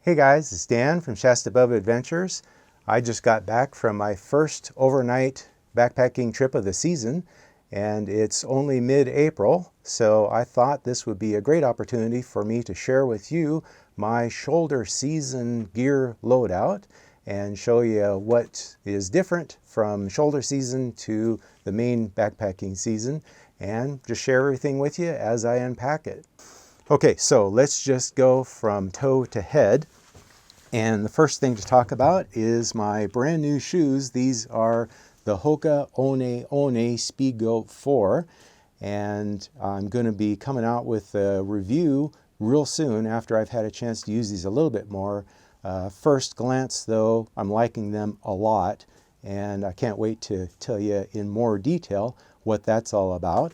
Hey guys, it's Dan from ShastaBubba Adventures. I just got back from my first overnight backpacking trip of the season, and it's only mid-April, so I thought this would be a great opportunity for me to share with you my shoulder season gear loadout and show you what is different from shoulder season to the main backpacking season, and just share everything with you as I unpack it. Okay, so let's just go from toe to head. And the first thing to talk about is my brand new shoes. These are the Hoka One One Speedgoat 4. And I'm going to be coming out with a review real soon after I've had a chance to use these a little bit more. First glance though, I'm liking them a lot. And I can't wait to tell you in more detail what that's all about.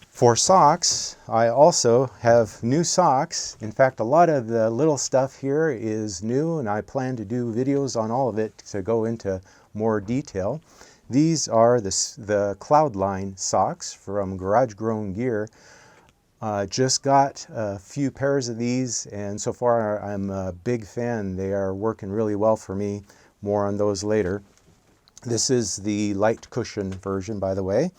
For socks, I also have new socks. In fact, a lot of the little stuff here is new, and I plan to do videos on all of it to go into more detail. These are the Cloudline socks from Garage Grown Gear. Just got a few pairs of these, and so far I'm a big fan. They are working really well for me. More on those later. This is the light cushion version, by the way.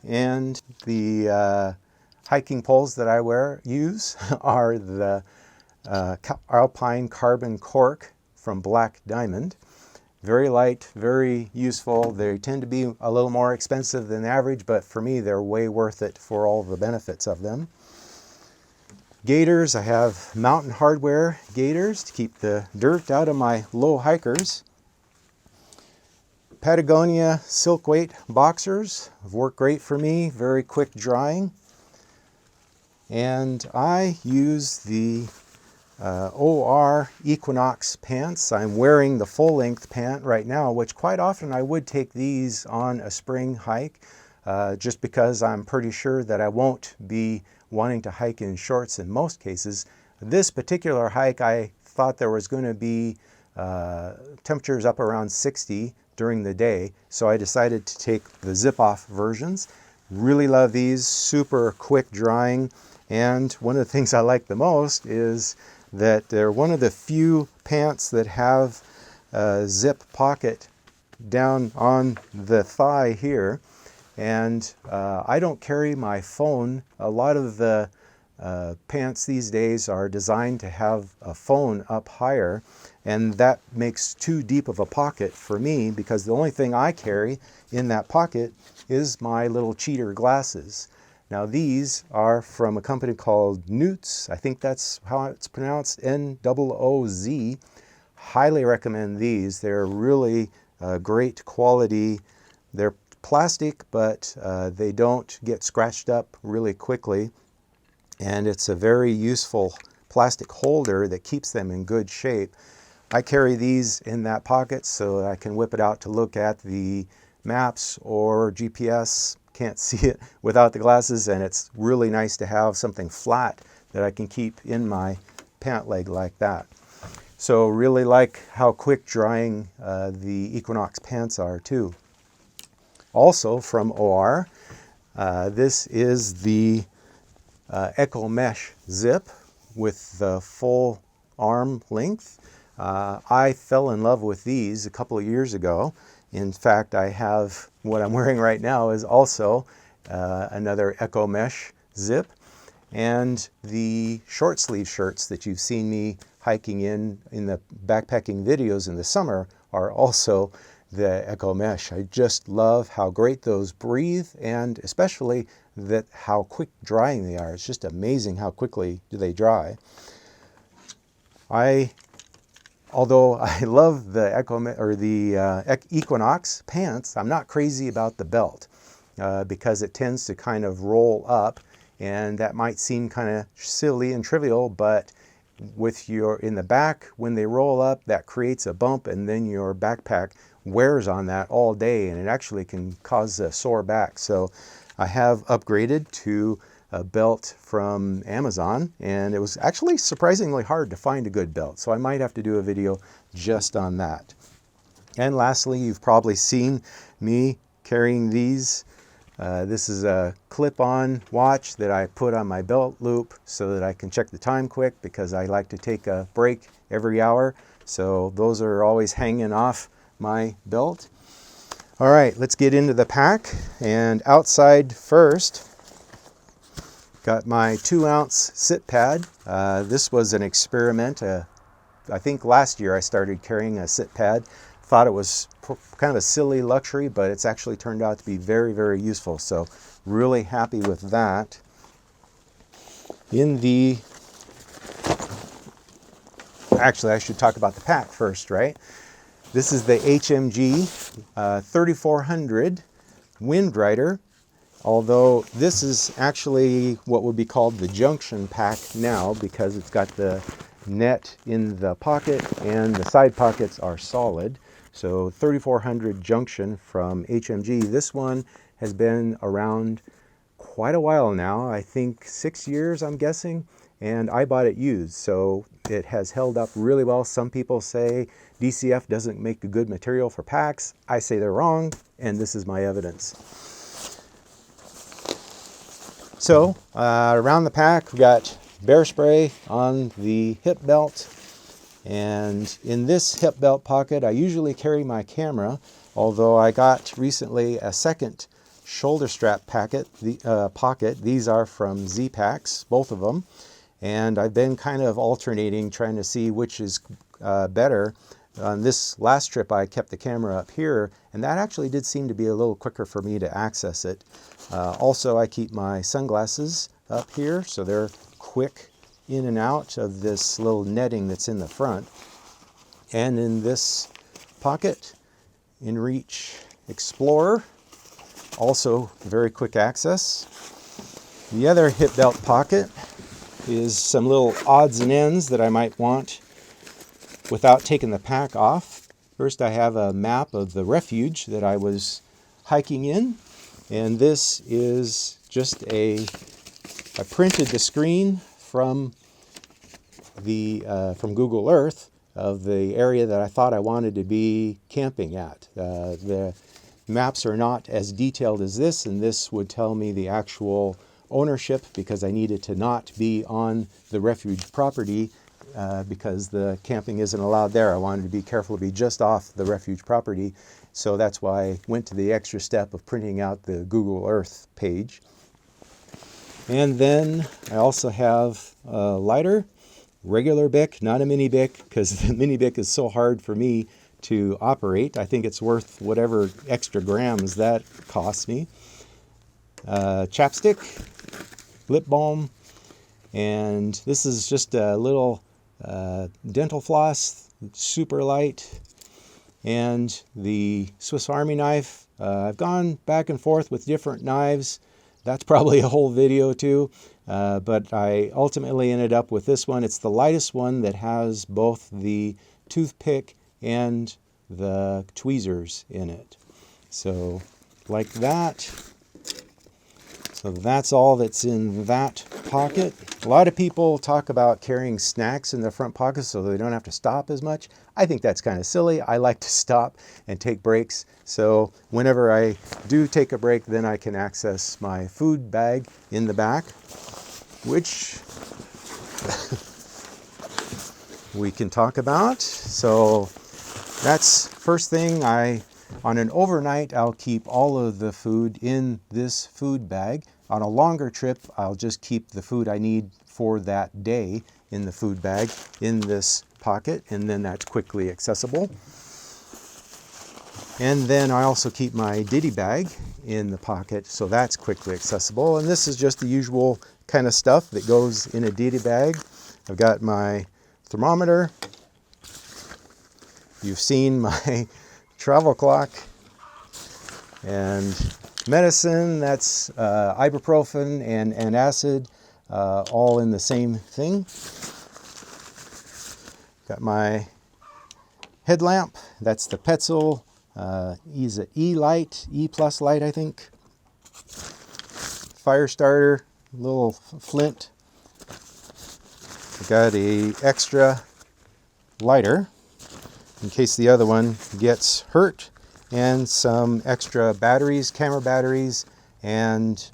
And the hiking poles that I use are the Alpine Carbon Cork from Black Diamond. Very light, very useful. They tend to be a little more expensive than average, but for me they're way worth it for all the benefits of them. Gaiters, I have Mountain Hardwear gaiters to keep the dirt out of my low hikers. Patagonia silk weight boxers have worked great for me, very quick drying. And I use the OR Equinox pants. I'm wearing the full length pant right now, which quite often I would take these on a spring hike, just because I'm pretty sure that I won't be wanting to hike in shorts in most cases. This particular hike, I thought there was going to be temperatures up around 60 during the day, so I decided to take the zip-off versions. Really love these, super quick drying, and one of the things I like the most is that they're one of the few pants that have a zip pocket down on the thigh here, and I don't carry my phone. A lot of the pants these days are designed to have a phone up higher, and that makes too deep of a pocket for me because the only thing I carry in that pocket is my little cheater glasses. Now these are from a company called Nooz. I think that's how it's pronounced, N-O-O-Z. Highly recommend these. They're really great quality. They're plastic, but they don't get scratched up really quickly. And it's a very useful plastic holder that keeps them in good shape. I carry these in that pocket so that I can whip it out to look at the maps or GPS. Can't see it without the glasses, and it's really nice to have something flat that I can keep in my pant leg like that. So really like how quick drying the Equinox pants are too. Also from OR, this is the Echo Mesh zip with the full arm length. I fell in love with these a couple of years ago. In fact, I have what I'm wearing right now is also another Echo Mesh zip. And the short sleeve shirts that you've seen me hiking in the backpacking videos in the summer are also the Echo Mesh. I just love how great those breathe, and especially that how quick drying they are. It's just amazing how quickly they dry. Although I love the Equinox pants, I'm not crazy about the belt because it tends to kind of roll up, and that might seem kind of silly and trivial, but in the back, when they roll up, that creates a bump, and then your backpack wears on that all day, and it actually can cause a sore back. So I have upgraded to a belt from Amazon, and it was actually surprisingly hard to find a good belt, so I might have to do a video just on that. And lastly, you've probably seen me carrying these This is a clip-on watch that I put on my belt loop so that I can check the time quick, because I like to take a break every hour. So those are always hanging off my belt. All right, let's get into the pack. And outside first, got my 2-ounce sit pad. This was an experiment. I think last year I started carrying a sit pad. Thought it was kind of a silly luxury, but it's actually turned out to be very, very useful. So really happy with that. Actually, I should talk about the pack first, right? This is the HMG 3400 Wind Rider. Although this is actually what would be called the junction pack now, because it's got the net in the pocket and the side pockets are solid. So 3400 junction from HMG. This one has been around quite a while now. I think 6 years, I'm guessing. And I bought it used, so it has held up really well. Some people say DCF doesn't make a good material for packs. I say they're wrong, and this is my evidence. So around the pack, we got bear spray on the hip belt. And in this hip belt pocket, I usually carry my camera, although I got recently a second shoulder strap pocket. These are from Z-Packs, both of them. And I've been kind of alternating, trying to see which is better. On this last trip, I kept the camera up here, and that actually did seem to be a little quicker for me to access it. Also, I keep my sunglasses up here, so they're quick in and out of this little netting that's in the front. And in this pocket, InReach Explorer, also very quick access. The other hip belt pocket is some little odds and ends that I might want without taking the pack off. First, I have a map of the refuge that I was hiking in, and this is just I printed the screen from Google Earth of the area that I thought I wanted to be camping at. The maps are not as detailed as this, and this would tell me the actual ownership, because I needed to not be on the refuge property because the camping isn't allowed there. I wanted to be careful to be just off the refuge property, so that's why I went to the extra step of printing out the Google Earth page. And then I also have a lighter, regular Bic, not a mini Bic, because the mini Bic is so hard for me to operate. I think it's worth whatever extra grams that costs me. Chapstick, lip balm, and this is just a little dental floss, super light, and the Swiss Army knife. I've gone back and forth with different knives. That's probably a whole video too, but I ultimately ended up with this one. It's the lightest one that has both the toothpick and the tweezers in it. So like that. So that's all that's in that pocket. A lot of people talk about carrying snacks in the front pocket so they don't have to stop as much. I think that's kind of silly. I like to stop and take breaks. So whenever I do take a break, then I can access my food bag in the back, which we can talk about. So that's first thing. On an overnight, I'll keep all of the food in this food bag. On a longer trip, I'll just keep the food I need for that day in the food bag in this pocket, and then that's quickly accessible. And then I also keep my ditty bag in the pocket, so that's quickly accessible. And this is just the usual kind of stuff that goes in a ditty bag. I've got my thermometer. You've seen my travel clock, and medicine, that's ibuprofen and antacid, all in the same thing. Got my headlamp, that's the Petzl E-Lite, E+ light, I think. Fire starter, little flint. I got a extra lighter in case the other one gets hurt, and some extra batteries, camera batteries, and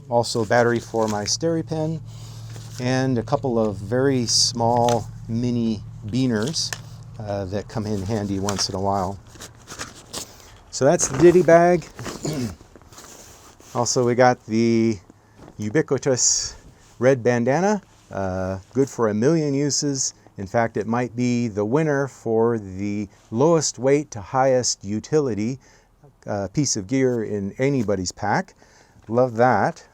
also a battery for my SteriPen, and a couple of very small mini beaners that come in handy once in a while. So that's the ditty bag. Also, we got the ubiquitous red bandana, good for a million uses. In fact, it might be the winner for the lowest weight to highest utility piece of gear in anybody's pack. Love that.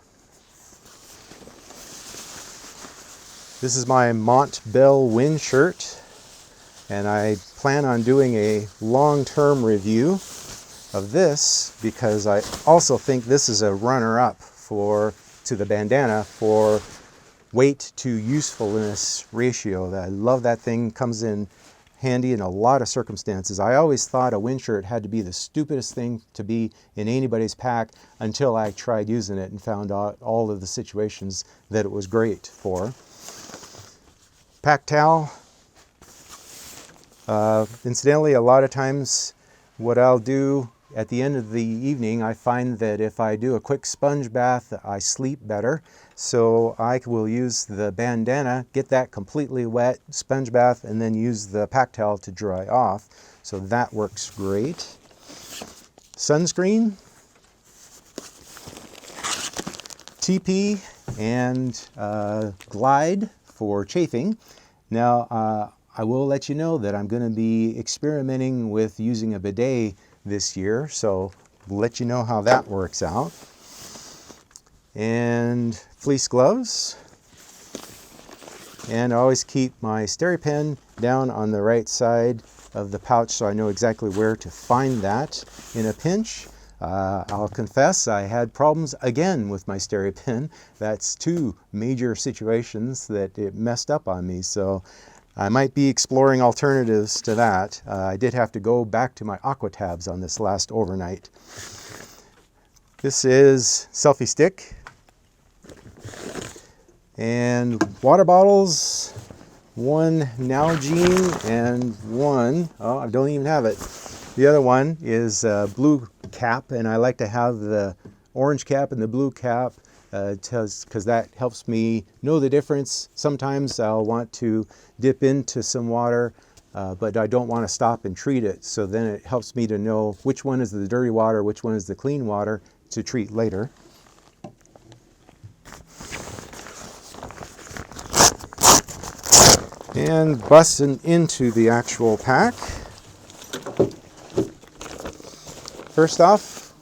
This is my Mont Bell wind shirt, and I plan on doing a long-term review of this because I also think this is a runner-up to the bandana for weight to usefulness ratio. I love that thing. Comes in handy in a lot of circumstances. I always thought a wind shirt had to be the stupidest thing to be in anybody's pack until I tried using it and found out all of the situations that it was great for. Pack towel. Incidentally, a lot of times what I'll do at the end of the evening, I find that if I do a quick sponge bath, I sleep better. So I will use the bandana, get that completely wet, sponge bath, and then use the pack towel to dry off. So that works great. Sunscreen, TP, and Glide for chafing. Now, I will let you know that I'm going to be experimenting with using a bidet this year, so we'll let you know how that works out. And fleece gloves. And I always keep my SteriPen down on the right side of the pouch so I know exactly where to find that in a pinch. I'll confess I had problems again with my SteriPen. That's two major situations that it messed up on me, so I might be exploring alternatives to that. I did have to go back to my Aqua tabs on this last overnight. This is selfie stick. And water bottles, one Nalgene and one, oh, I don't even have it. The other one is blue cap, and I like to have the orange cap and the blue cap because that helps me know the difference. Sometimes I'll want to dip into some water, but I don't want to stop and treat it. So then it helps me to know which one is the dirty water, which one is the clean water to treat later. And busting into the actual pack. First off,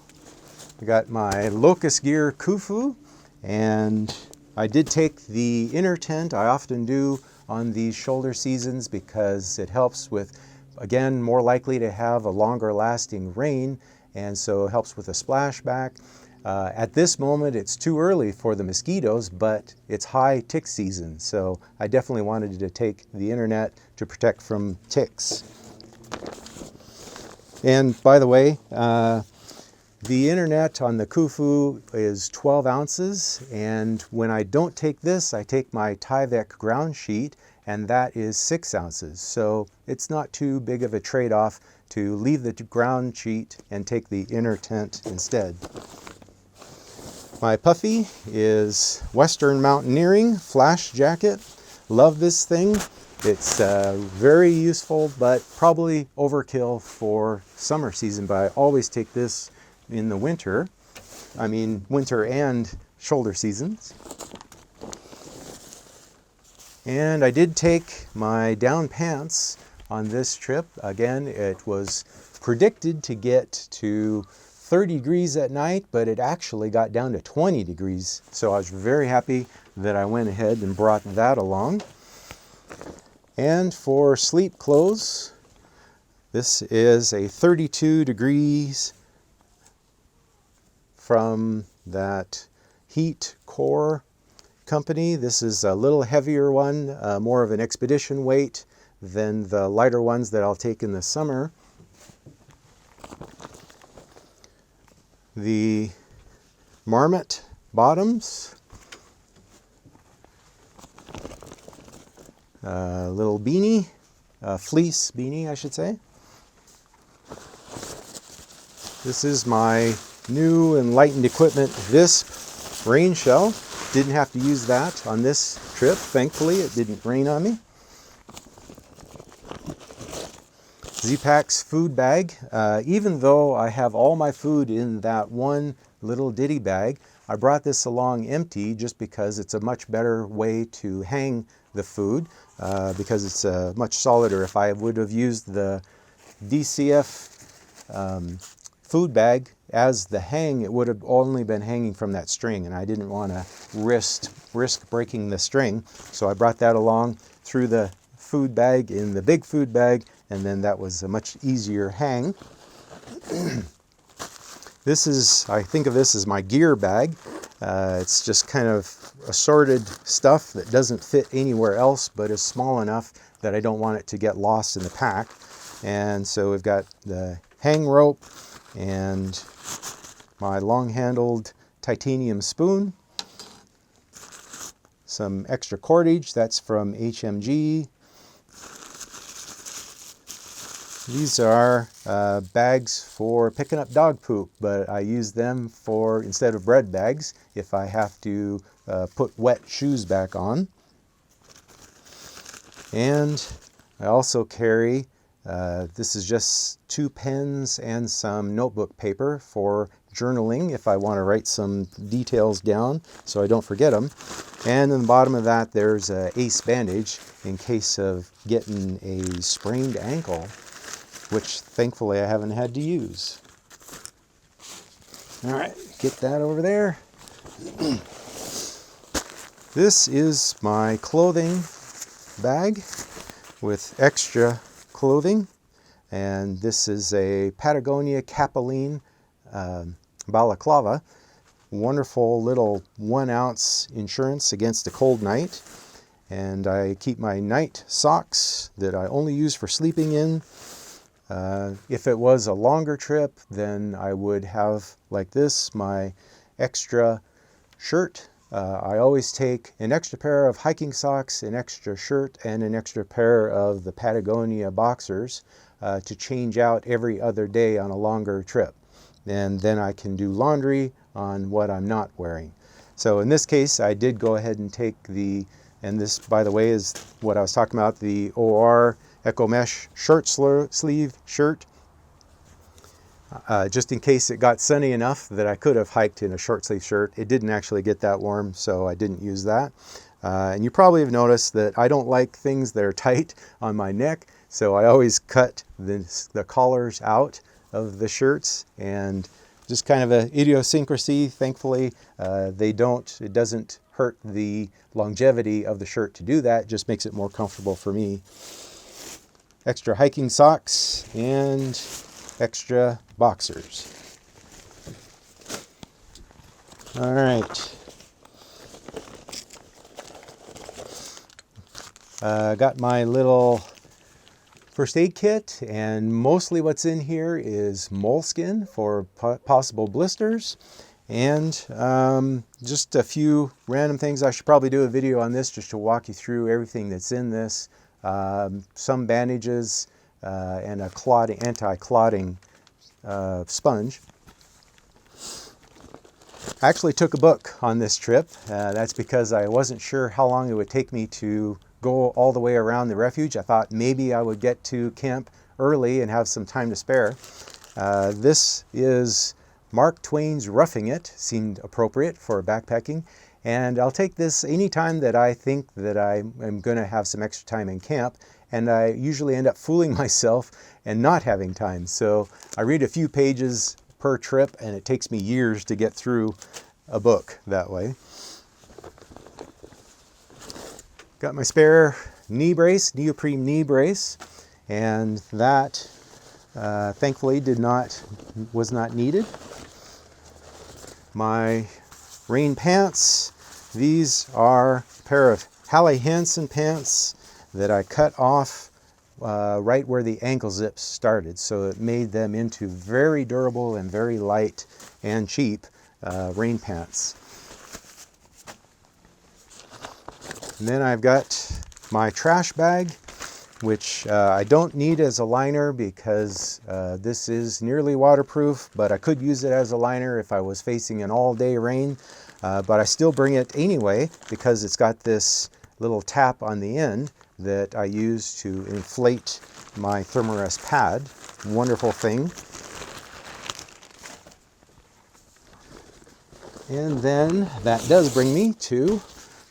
I got my Locust Gear Kufu, and I did take the inner tent. I often do on these shoulder seasons because it helps with, again, more likely to have a longer lasting rain, and so it helps with a splashback. At this moment, it's too early for the mosquitoes, but it's high tick season, so I definitely wanted to take the internet to protect from ticks. And by the way, the internet on the Kufu is 12 ounces, and when I don't take this, I take my Tyvek ground sheet, and that is 6 ounces. So it's not too big of a trade-off to leave the ground sheet and take the inner tent instead. My puffy is Western Mountaineering Flash Jacket. Love this thing. It's very useful, but probably overkill for summer season, but I always take this in the winter. I mean, winter and shoulder seasons. And I did take my down pants on this trip. Again, it was predicted to get to 30 degrees at night, but it actually got down to 20 degrees. So I was very happy that I went ahead and brought that along. And for sleep clothes, this is a 32 degrees from that Heat Core company. This is a little heavier one, more of an expedition weight than the lighter ones that I'll take in the summer. The Marmot bottoms, a little beanie, fleece beanie I should say. This is my new enlightened equipment visp rain shell. Didn't have to use that on this trip. Thankfully, it didn't rain on me. Z-Packs food bag. Even though I have all my food in that one little ditty bag, I brought this along empty just because it's a much better way to hang the food because it's much solider. If I would have used the DCF food bag as the hang, it would have only been hanging from that string, and I didn't want to risk breaking the string. So I brought that along, threw the food bag in the big food bag, and then that was a much easier hang. This is, I think of this as my gear bag. It's just kind of assorted stuff that doesn't fit anywhere else, but is small enough that I don't want it to get lost in the pack. And so we've got the hang rope and my long-handled titanium spoon, some extra cordage, that's from HMG. These are bags for picking up dog poop, but I use them for, instead of bread bags, if I have to put wet shoes back on. And I also carry, this is just 2 pens and some notebook paper for journaling if I want to write some details down so I don't forget them. And in the bottom of that there's an ace bandage in case of getting a sprained ankle, which thankfully I haven't had to use. All right, get that over there. This is my clothing bag with extra clothing, and this is a Patagonia Capeline balaclava. Wonderful little 1 ounce insurance against a cold night. And I keep my night socks that I only use for sleeping in. If it was a longer trip, then I would have, like this, my extra shirt. I always take an extra pair of hiking socks, an extra shirt, and an extra pair of the Patagonia boxers to change out every other day on a longer trip. And then I can do laundry on what I'm not wearing. So in this case, I did go ahead and take the, and this, by the way, is what I was talking about, the OR Echo Mesh short sleeve shirt, just in case it got sunny enough that I could have hiked in a short sleeve shirt. It didn't actually get that warm, so I didn't use that. And you probably have noticed that I don't like things that are tight on my neck, so I always cut the collars out of the shirts, and just kind of an idiosyncrasy. Thankfully, it doesn't hurt the longevity of the shirt to do that, just makes it more comfortable for me. Extra hiking socks and extra boxers. All right. Got my little first aid kit, and mostly what's in here is moleskin for possible blisters, and just a few random things. I should probably do a video on this just to walk you through everything that's in this. Some bandages and a anti-clotting sponge. I actually took a book on this trip. That's because I wasn't sure how long it would take me to go all the way around the refuge. I thought maybe I would get to camp early and have some time to spare. This is Mark Twain's Roughing It. Seemed appropriate for backpacking. And I'll take this anytime that I think that I am going to have some extra time in camp, and I usually end up fooling myself and not having time. So I read a few pages per trip, and it takes me years to get through a book that way. Got my spare knee brace, neoprene knee brace, and that thankfully was not needed. My rain pants. These are a pair of Halle Hansen pants that I cut off right where the ankle zips started, so it made them into very durable and very light and cheap rain pants. And then I've got my trash bag. which I don't need as a liner because this is nearly waterproof, but I could use it as a liner if I was facing an all-day rain. But I still bring it anyway because it's got this little tap on the end that I use to inflate my Thermarest pad. Wonderful thing. And then that does bring me to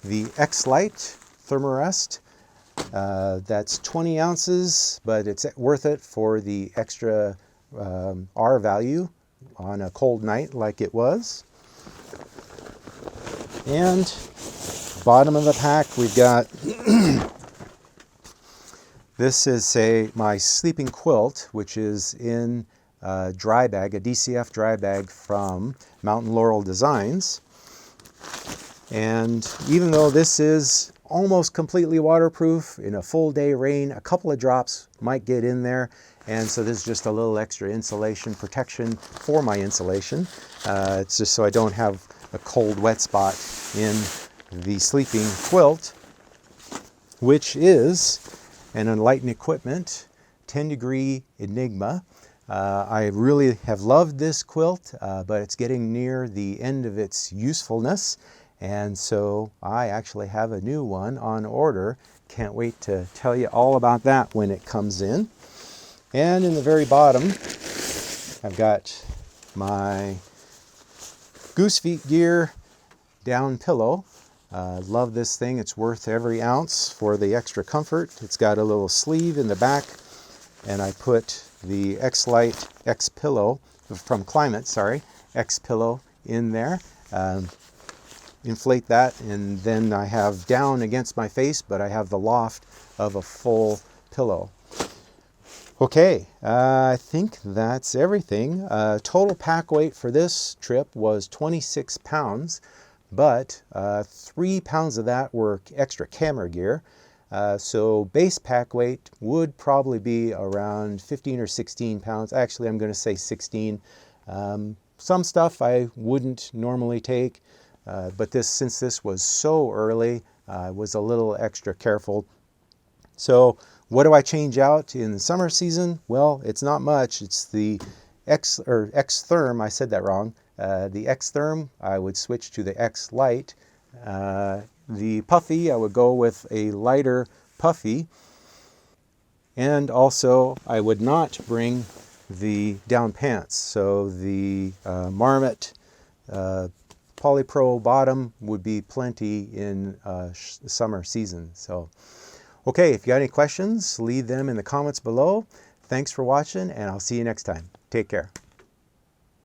the XLite Thermarest. That's 20 ounces, but it's worth it for the extra R value on a cold night like it was. And bottom of the pack, we've got this is my sleeping quilt, which is in a dry bag, a DCF dry bag from Mountain Laurel Designs. And even though this is almost completely waterproof, in a full day rain, a couple of drops might get in there. And so this is just a little extra insulation protection for my insulation. It's just so I don't have a cold, wet spot in the sleeping quilt, which is an Enlighten Equipment 10-degree Enigma. I really have loved this quilt, but it's getting near the end of its usefulness. And so I actually have a new one on order. Can't wait to tell you all about that when it comes in. And in the very bottom, I've got my Goose Feet Gear down pillow. Love this thing. It's worth every ounce for the extra comfort. It's got a little sleeve in the back, and I put the XLite X pillow from Climate, X pillow in there. Inflate that, and then I have down against my face, but I have the loft of a full pillow. Okay, I think that's everything. Total pack weight for this trip was 26 pounds, but 3 pounds of that were extra camera gear. So base pack weight would probably be around 15 or 16 pounds. Actually, I'm going to say 16. Some stuff I wouldn't normally take. But since this was so early, I was a little extra careful. So what do I change out in the summer season? Well, it's not much. It's the XTherm. I said that wrong. The XTherm, I would switch to the XLite. The puffy, I would go with a lighter puffy. And also, I would not bring the down pants. So the Marmot Polypro bottom would be plenty in the summer season. So, okay, if you got any questions, leave them in the comments below. Thanks for watching, and I'll see you next time. Take care.